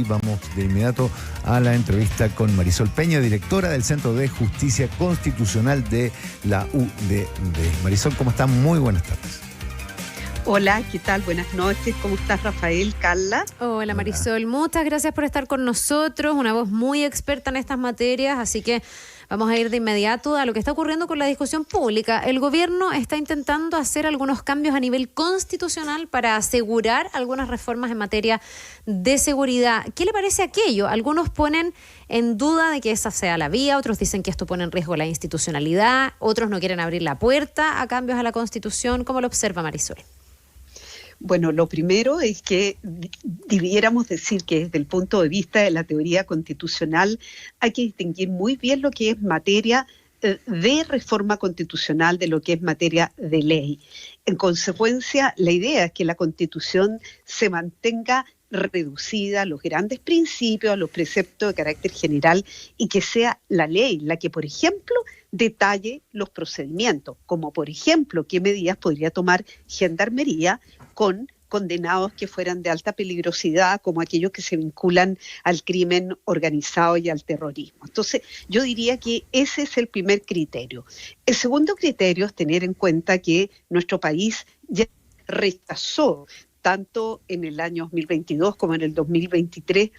vamos de inmediato a la entrevista con Marisol Peña, directora del Centro de Justicia Constitucional de la UDD. Marisol, ¿cómo está? Muy buenas tardes. Hola, ¿qué tal? Buenas noches. ¿Cómo estás, Rafael, Carla? Hola, Marisol. Muchas gracias por estar con nosotros. Una voz muy experta en estas materias, así que vamos a ir de inmediato a lo que está ocurriendo con la discusión pública. El gobierno está intentando hacer algunos cambios a nivel constitucional para asegurar algunas reformas en materia de seguridad. ¿Qué le parece aquello? Algunos ponen en duda de que esa sea la vía, otros dicen que esto pone en riesgo la institucionalidad, otros no quieren abrir la puerta a cambios a la Constitución. ¿Cómo lo observa, Marisol? Bueno, lo primero es que debiéramos decir que desde el punto de vista de la teoría constitucional hay que distinguir muy bien lo que es materia de reforma constitucional de lo que es materia de ley. En consecuencia, la idea es que la Constitución se mantenga reducida a los grandes principios, a los preceptos de carácter general, y que sea la ley la que, por ejemplo, detalle los procedimientos, como por ejemplo qué medidas podría tomar Gendarmería con condenados que fueran de alta peligrosidad, como aquellos que se vinculan al crimen organizado y al terrorismo. Entonces, yo diría que ese es el primer criterio. El segundo criterio es tener en cuenta que nuestro país ya rechazó, tanto en el año 2022 como en el 2023,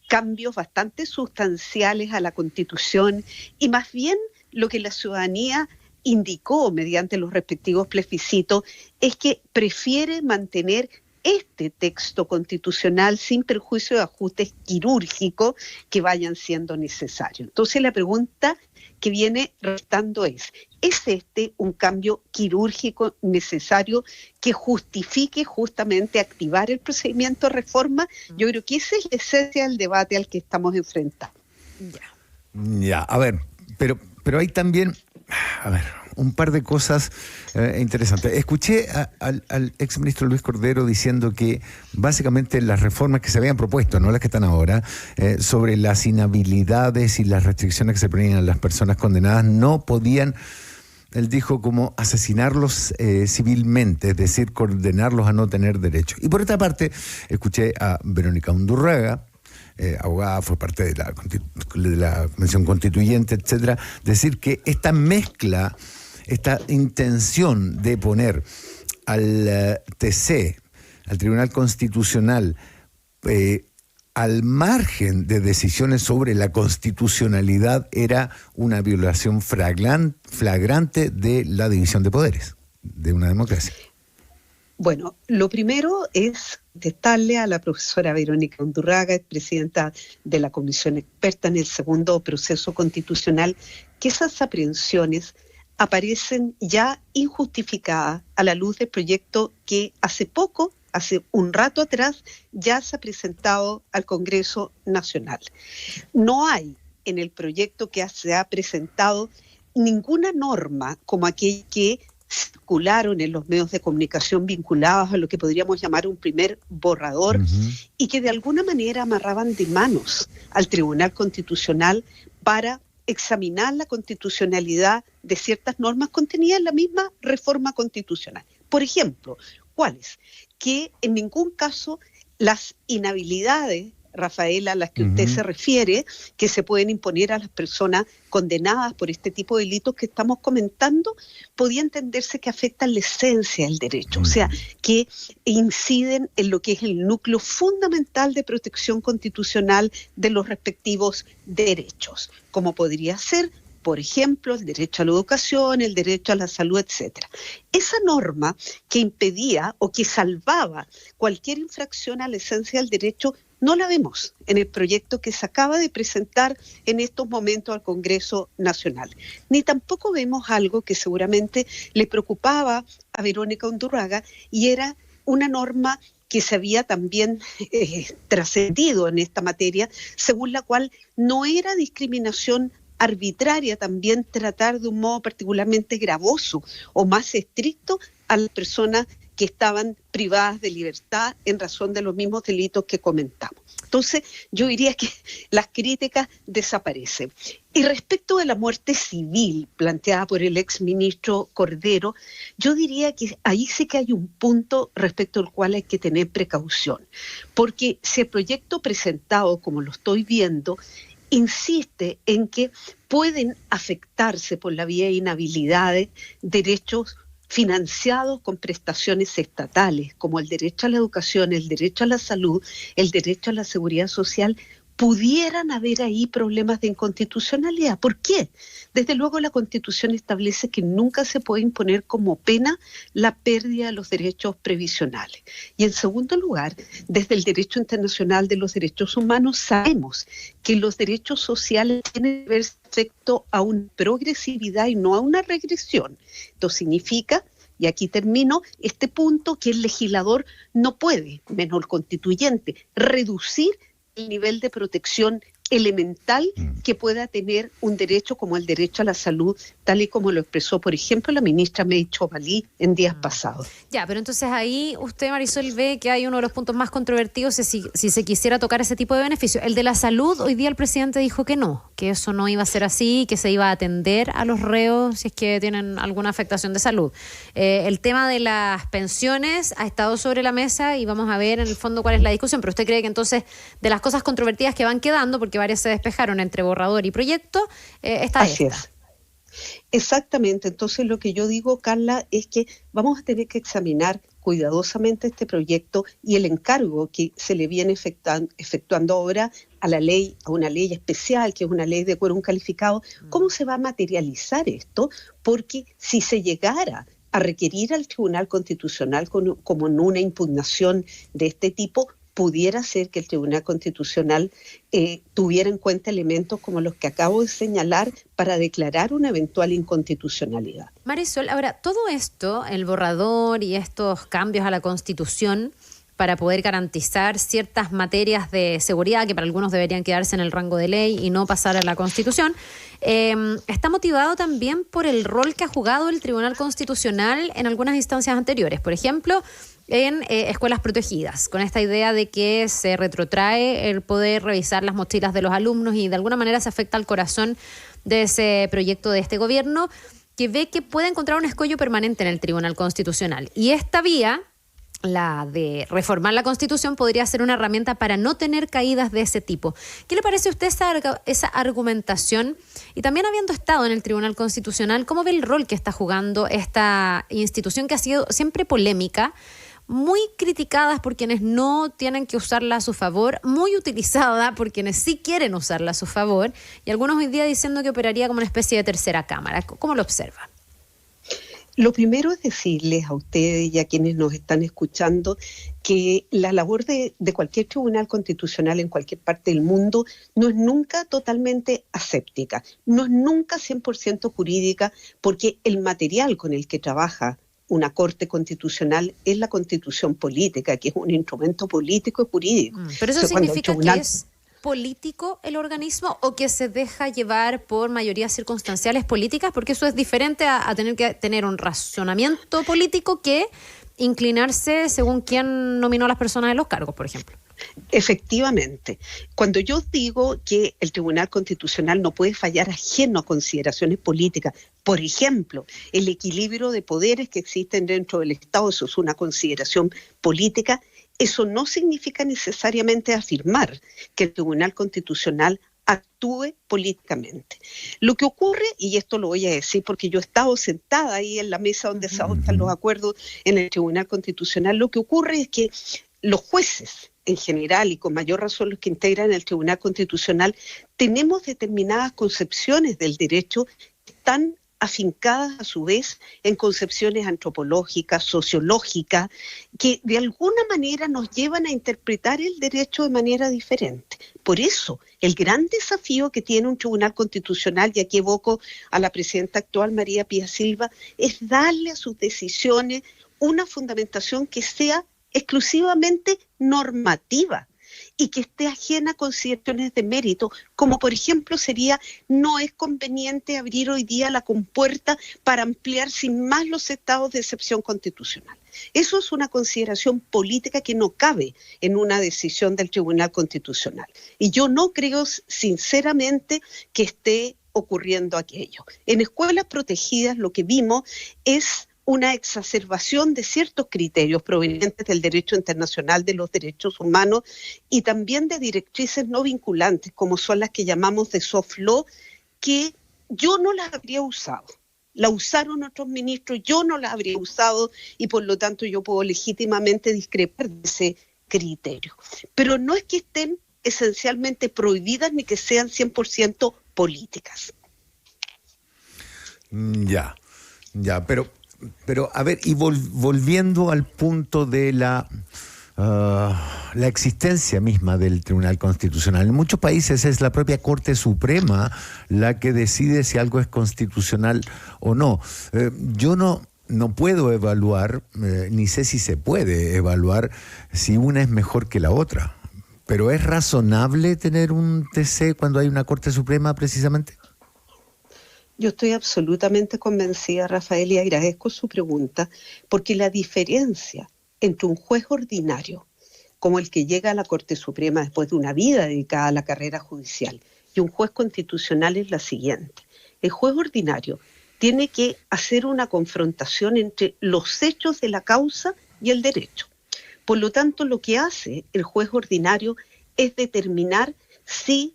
cambios bastante sustanciales a la Constitución, y más bien lo que la ciudadanía indicó mediante los respectivos plebiscitos es que prefiere mantener este texto constitucional sin perjuicio de ajustes quirúrgicos que vayan siendo necesarios. Entonces la pregunta que viene restando ¿es este un cambio quirúrgico necesario que justifique justamente activar el procedimiento de reforma? Yo creo que esa es la esencia del debate al que estamos enfrentando. Ya, a ver, pero hay también, un par de cosas interesantes. Escuché al exministro Luis Cordero diciendo que básicamente las reformas que se habían propuesto, no las que están ahora, sobre las inhabilidades y las restricciones que se ponían a las personas condenadas, no podían, él dijo, como asesinarlos civilmente, es decir, condenarlos a no tener derechos. Y por otra parte, escuché a Verónica Undurraga, abogada, fue parte de la Convención Constituyente, etcétera, decir que esta mezcla, esta intención de poner al TC, al Tribunal Constitucional, al margen de decisiones sobre la constitucionalidad, era una violación flagrante de la división de poderes de una democracia. Bueno, lo primero es contestarle a la profesora Verónica Undurraga, presidenta de la Comisión Experta en el segundo proceso constitucional, que esas aprehensiones aparecen ya injustificadas a la luz del proyecto que hace un rato atrás, ya se ha presentado al Congreso Nacional. No hay en el proyecto que se ha presentado ninguna norma como aquella que circularon en los medios de comunicación vinculados a lo que podríamos llamar un primer borrador, y que de alguna manera amarraban de manos al Tribunal Constitucional para examinar la constitucionalidad de ciertas normas contenidas en la misma reforma constitucional. Por ejemplo, ¿cuáles? Que en ningún caso las inhabilidades, Rafael, a las que usted se refiere, que se pueden imponer a las personas condenadas por este tipo de delitos que estamos comentando, podía entenderse que afectan la esencia del derecho, o sea, que inciden en lo que es el núcleo fundamental de protección constitucional de los respectivos derechos, como podría ser, por ejemplo, el derecho a la educación, el derecho a la salud, etcétera. Esa norma que impedía o que salvaba cualquier infracción a la esencia del derecho no la vemos en el proyecto que se acaba de presentar en estos momentos al Congreso Nacional. Ni tampoco vemos algo que seguramente le preocupaba a Verónica Undurraga, y era una norma que se había también trascendido en esta materia, según la cual no era discriminación arbitraria también tratar de un modo particularmente gravoso o más estricto a las personas que estaban privadas de libertad en razón de los mismos delitos que comentamos. Entonces, yo diría que las críticas desaparecen. Y respecto de la muerte civil planteada por el exministro Cordero, yo diría que ahí sí que hay un punto respecto al cual hay que tener precaución. Porque si el proyecto presentado, como lo estoy viendo, insiste en que pueden afectarse por la vía de inhabilidades derechos financiados con prestaciones estatales, como el derecho a la educación, el derecho a la salud, el derecho a la seguridad social, pudieran haber ahí problemas de inconstitucionalidad. ¿Por qué? Desde luego la Constitución establece que nunca se puede imponer como pena la pérdida de los derechos previsionales. Y en segundo lugar, desde el derecho internacional de los derechos humanos sabemos que los derechos sociales tienen que ver respecto a una progresividad y no a una regresión. Esto significa, y aquí termino, este punto, que el legislador no puede, menos el constituyente, reducir el nivel de protección elemental que pueda tener un derecho como el derecho a la salud, tal y como lo expresó, por ejemplo, la ministra May Chovalí en días pasados. Ya, pero entonces ahí usted, Marisol, ve que hay uno de los puntos más controvertidos si se quisiera tocar ese tipo de beneficio. El de la salud, hoy día el presidente dijo que no, que eso no iba a ser así, que se iba a atender a los reos si es que tienen alguna afectación de salud. El tema de las pensiones ha estado sobre la mesa y vamos a ver en el fondo cuál es la discusión, pero usted cree que entonces de las cosas controvertidas que van quedando, porque varias se despejaron entre borrador y proyecto, está Así esta. es. Exactamente. Entonces lo que yo digo, Carla, es que vamos a tener que examinar cuidadosamente este proyecto y el encargo que se le viene efectuando ahora a la ley, a una ley especial, que es una ley de quórum calificado. ¿Cómo se va a materializar esto? Porque si se llegara a requerir al Tribunal Constitucional como en una impugnación de este tipo, pudiera ser que el Tribunal Constitucional tuviera en cuenta elementos como los que acabo de señalar para declarar una eventual inconstitucionalidad. Marisol, ahora, todo esto, el borrador y estos cambios a la Constitución para poder garantizar ciertas materias de seguridad que para algunos deberían quedarse en el rango de ley y no pasar a la Constitución, está motivado también por el rol que ha jugado el Tribunal Constitucional en algunas instancias anteriores. Por ejemplo, en escuelas protegidas, con esta idea de que se retrotrae el poder revisar las mochilas de los alumnos y de alguna manera se afecta al corazón de ese proyecto de este gobierno, que ve que puede encontrar un escollo permanente en el Tribunal Constitucional. Y esta vía, la de reformar la Constitución, podría ser una herramienta para no tener caídas de ese tipo. ¿Qué le parece a usted esa argumentación? Y también habiendo estado en el Tribunal Constitucional, ¿cómo ve el rol que está jugando esta institución que ha sido siempre polémica, muy criticadas por quienes no tienen que usarla a su favor, muy utilizada por quienes sí quieren usarla a su favor, y algunos hoy día diciendo que operaría como una especie de tercera cámara? ¿Cómo lo observa? Lo primero es decirles a ustedes y a quienes nos están escuchando que la labor de cualquier tribunal constitucional en cualquier parte del mundo no es nunca totalmente aséptica, no es nunca 100% jurídica, porque el material con el que trabaja una corte constitucional es la constitución política, que es un instrumento político y jurídico. Pero eso significa que es político el organismo o que se deja llevar por mayorías circunstanciales políticas, porque eso es diferente a tener que tener un razonamiento político que inclinarse según quién nominó a las personas en los cargos, por ejemplo. Efectivamente. Cuando yo digo que el Tribunal Constitucional no puede fallar ajeno a consideraciones políticas, por ejemplo, el equilibrio de poderes que existen dentro del Estado, eso es una consideración política, eso no significa necesariamente afirmar que el Tribunal Constitucional actúe políticamente. Lo que ocurre, y esto lo voy a decir porque yo he estado sentada ahí en la mesa donde se adoptan los acuerdos en el Tribunal Constitucional, lo que ocurre es que los jueces en general y con mayor razón los que integran el Tribunal Constitucional tenemos determinadas concepciones del derecho que están afincadas a su vez en concepciones antropológicas, sociológicas, que de alguna manera nos llevan a interpretar el derecho de manera diferente. Por eso, el gran desafío que tiene un Tribunal Constitucional, y aquí evoco a la presidenta actual, María Pía Silva, es darle a sus decisiones una fundamentación que sea exclusivamente normativa, y que esté ajena a consideraciones de mérito, como por ejemplo sería: no es conveniente abrir hoy día la compuerta para ampliar sin más los estados de excepción constitucional. Eso es una consideración política que no cabe en una decisión del Tribunal Constitucional. Y yo no creo sinceramente que esté ocurriendo aquello. En escuelas protegidas lo que vimos es una exacerbación de ciertos criterios provenientes del derecho internacional de los derechos humanos y también de directrices no vinculantes, como son las que llamamos de soft law, que yo no las habría usado. La usaron otros ministros, yo no la habría usado y por lo tanto yo puedo legítimamente discrepar de ese criterio. Pero no es que estén esencialmente prohibidas ni que sean 100% políticas. Ya, pero a ver, y volviendo al punto de la existencia misma del Tribunal Constitucional. En muchos países es la propia Corte Suprema la que decide si algo es constitucional o no. Yo no puedo evaluar, ni sé si se puede evaluar si una es mejor que la otra. ¿Pero es razonable tener un TC cuando hay una Corte Suprema precisamente? Yo estoy absolutamente convencida, Rafael, y agradezco su pregunta, porque la diferencia entre un juez ordinario, como el que llega a la Corte Suprema después de una vida dedicada a la carrera judicial, y un juez constitucional es la siguiente. El juez ordinario tiene que hacer una confrontación entre los hechos de la causa y el derecho. Por lo tanto, lo que hace el juez ordinario es determinar si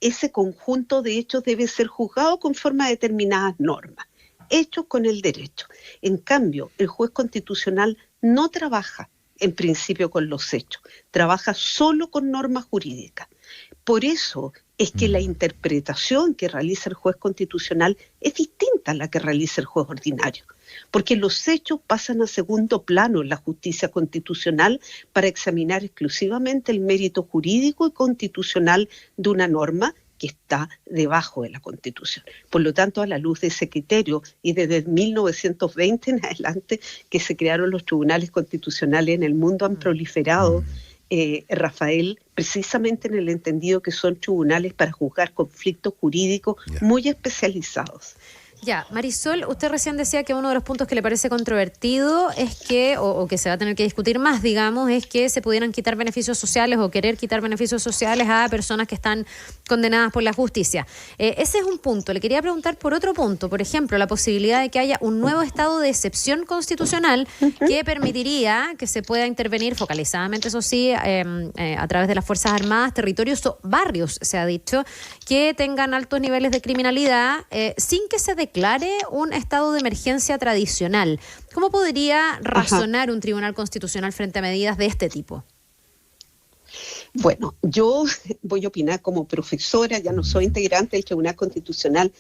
ese conjunto de hechos debe ser juzgado conforme a determinadas normas, hechos con el derecho. En cambio, el juez constitucional no trabaja en principio con los hechos, trabaja solo con normas jurídicas. Por eso es que la interpretación que realiza el juez constitucional es distinta a la que realiza el juez ordinario, porque los hechos pasan a segundo plano en la justicia constitucional para examinar exclusivamente el mérito jurídico y constitucional de una norma que está debajo de la Constitución. Por lo tanto, a la luz de ese criterio, y desde 1920 en adelante que se crearon los tribunales constitucionales en el mundo, han proliferado, Rafael, precisamente en el entendido que son tribunales para juzgar conflictos jurídicos muy especializados. Ya, Marisol, usted recién decía que uno de los puntos que le parece controvertido es que, o que se va a tener que discutir más, digamos, es que se pudieran quitar beneficios sociales o querer quitar beneficios sociales a personas que están condenadas por la justicia. Ese es un punto. Le quería preguntar por otro punto, por ejemplo, la posibilidad de que haya un nuevo estado de excepción constitucional que permitiría que se pueda intervenir focalizadamente, eso sí, a través de las Fuerzas Armadas, territorios o barrios, se ha dicho, que tengan altos niveles de criminalidad sin que se declare un estado de emergencia tradicional. ¿Cómo podría razonar un tribunal constitucional frente a medidas de este tipo? Bueno, yo voy a opinar como profesora, ya no soy integrante del Tribunal Constitucional.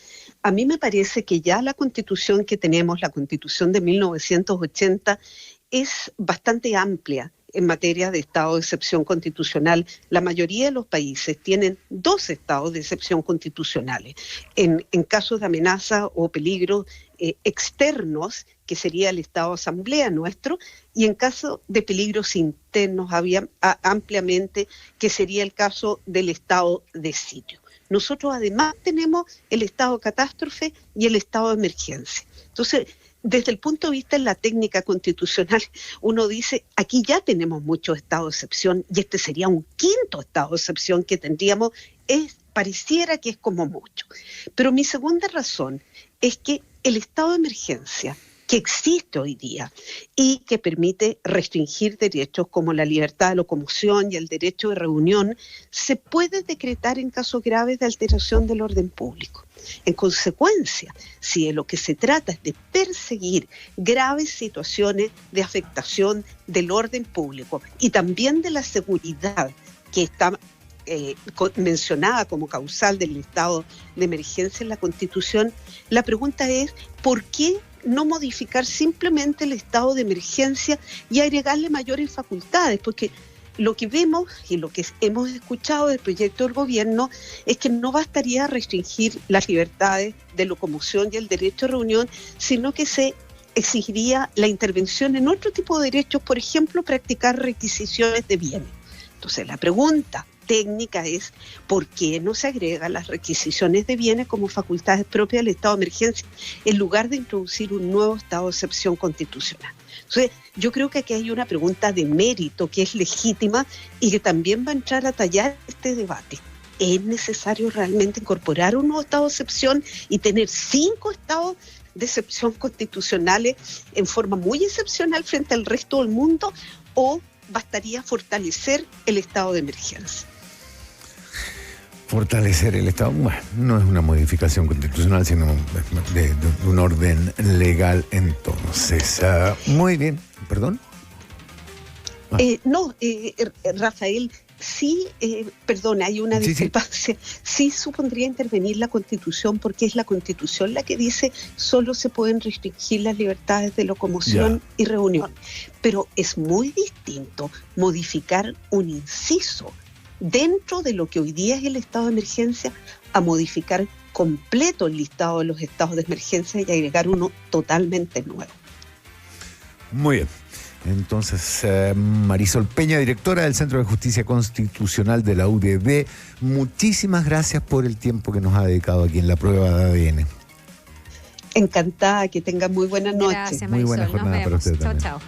A mí me parece que ya la Constitución que tenemos, la Constitución de 1980, es bastante amplia en materia de estado de excepción constitucional. La mayoría de los países tienen 2 estados de excepción constitucionales. En casos de amenaza o peligro externos, que sería el estado de asamblea nuestro, y en caso de peligros internos había ampliamente, que sería el caso del estado de sitio. Nosotros además tenemos el estado de catástrofe y el estado de emergencia. Entonces, desde el punto de vista de la técnica constitucional, uno dice, aquí ya tenemos muchos estados de excepción y este sería un 5º estado de excepción que tendríamos, pareciera que es como mucho. Pero mi segunda razón es que el estado de emergencia que existe hoy día y que permite restringir derechos como la libertad de locomoción y el derecho de reunión, se puede decretar en casos graves de alteración del orden público. En consecuencia, si de lo que se trata es de perseguir graves situaciones de afectación del orden público y también de la seguridad que está mencionada como causal del estado de emergencia en la Constitución, la pregunta es, ¿por qué no modificar simplemente el estado de emergencia y agregarle mayores facultades? Porque lo que vemos y lo que hemos escuchado del proyecto del gobierno es que no bastaría restringir las libertades de locomoción y el derecho de reunión, sino que se exigiría la intervención en otro tipo de derechos, por ejemplo, practicar requisiciones de bienes. Entonces, la pregunta técnica es ¿por qué no se agregan las requisiciones de bienes como facultades propias del estado de emergencia en lugar de introducir un nuevo estado de excepción constitucional? Entonces, yo creo que aquí hay una pregunta de mérito que es legítima y que también va a entrar a tallar este debate. ¿Es necesario realmente incorporar un nuevo estado de excepción y tener 5 estados de excepción constitucionales en forma muy excepcional frente al resto del mundo, o bastaría fortalecer el estado de emergencia? Fortalecer el Estado, bueno, no es una modificación constitucional, sino de un orden legal entonces. Muy bien, ¿perdón? Rafael, sí, perdona, hay una discrepancia. Sí supondría intervenir la Constitución, porque es la Constitución la que dice solo se pueden restringir las libertades de locomoción y reunión. Pero es muy distinto modificar un inciso dentro de lo que hoy día es el estado de emergencia a modificar completo el listado de los estados de emergencia y agregar uno totalmente nuevo. Muy bien. Entonces, Marisol Peña, directora del Centro de Justicia Constitucional de la UDB, muchísimas gracias por el tiempo que nos ha dedicado aquí en la prueba de ADN. Encantada, que tengan muy buena noche. Gracias, muy Marisol. buena jornada Nos para vemos. usted Chao, también. chao.